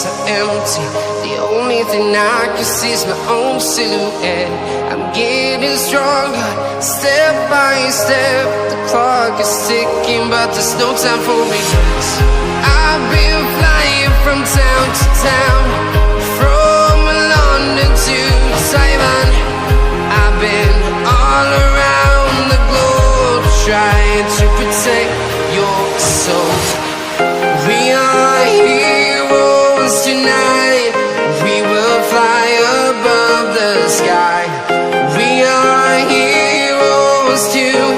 so empty. The only thing I can see is my own silhouette. I'm getting stronger, step by step. The clock is ticking, but there's no time for me. I've been flying from town to town, from London to Taiwan. I've been all around the globe, trying to protect your soul. We are heroes tonight. We will fly above the sky. We are heroes tonight.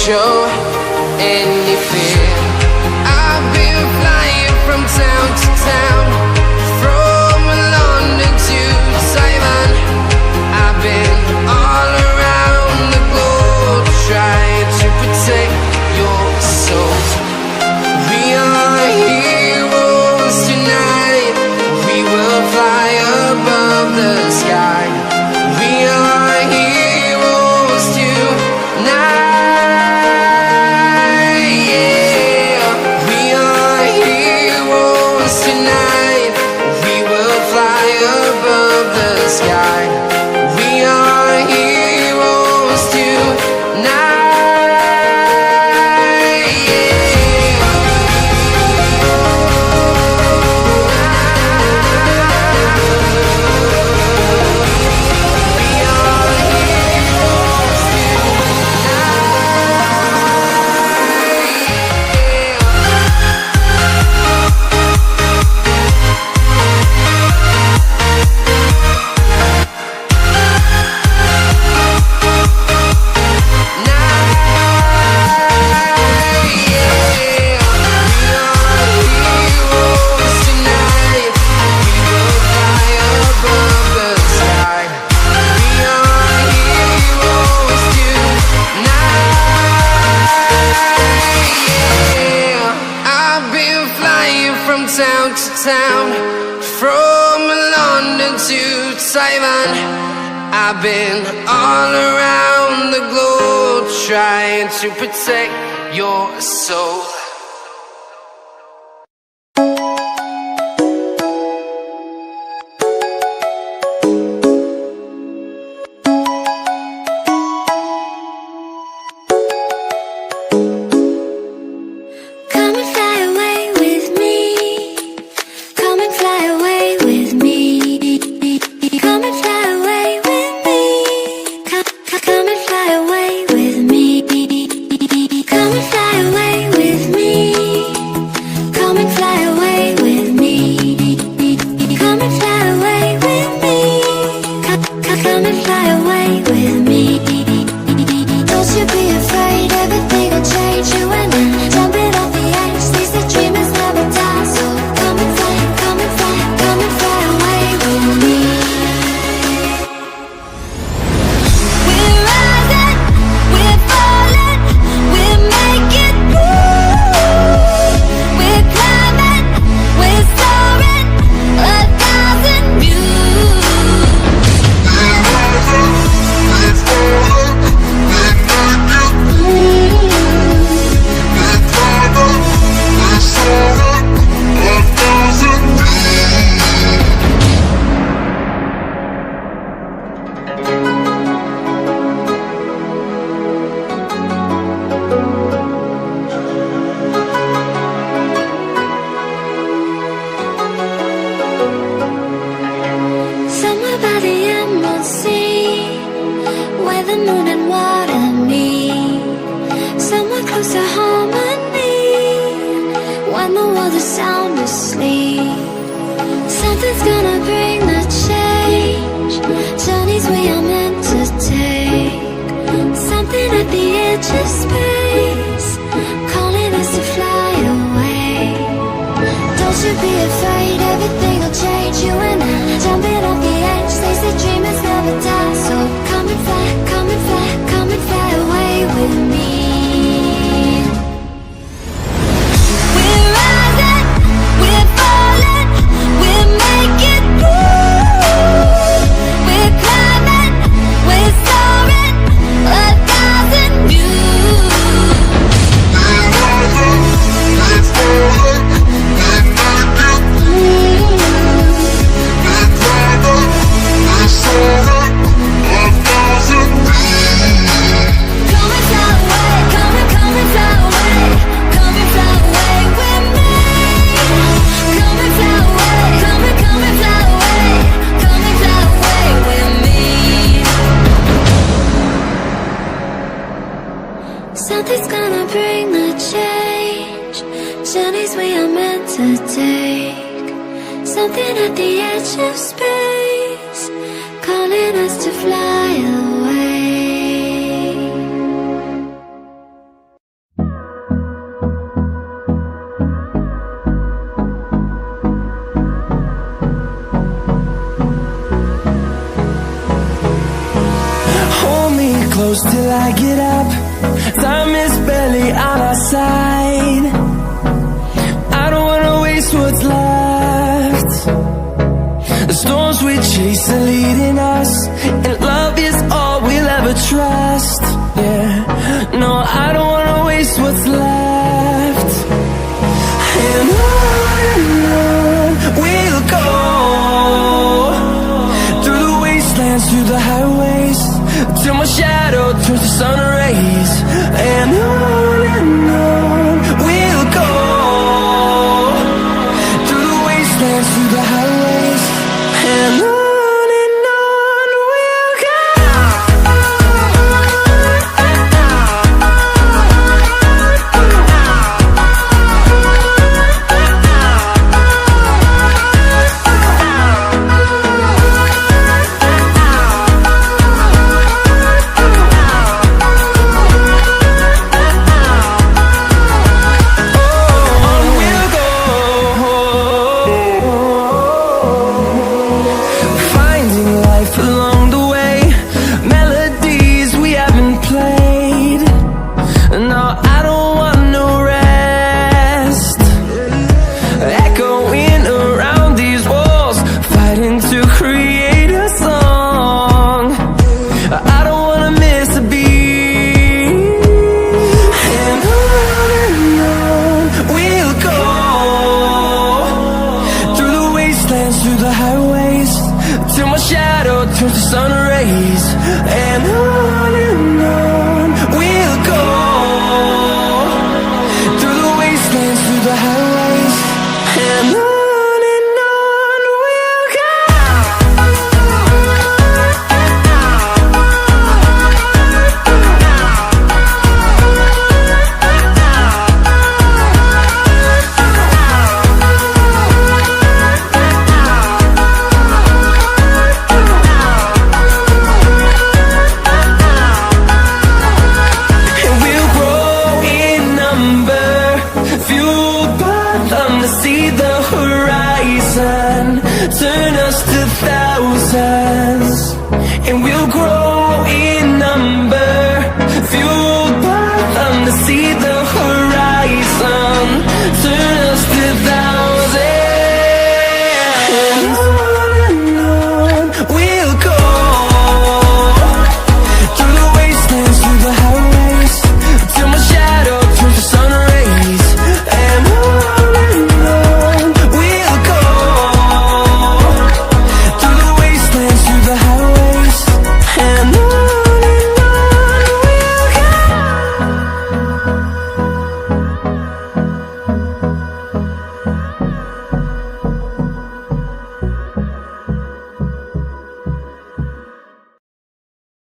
Show any fear. I've been flying from town to town, from London to Taiwan. I've been all around the globe, trying to protect your soul. We are heroes tonight. We will fly above the sky. We are heroes tonight. I've been all around the globe, trying to protect your soul. close to harmony when the world is sound asleep. Nothing's gonna bring the change. Journeys we are meant to take. Something at the edge of space, calling us to fly away. Close till I get up. Time is barely on our side. I don't wanna waste what's left. The storms we chase are leading us, and love is all we'll ever trust. Yeah, no, I don't wanna waste what's left. And on we'll go, through the wastelands, through the highways, till my shadow turns to sun rays. And on we'll go, through the wastelands, through the highways, and on we'll go. Through the highways, till my shadow turns to sun rays. And on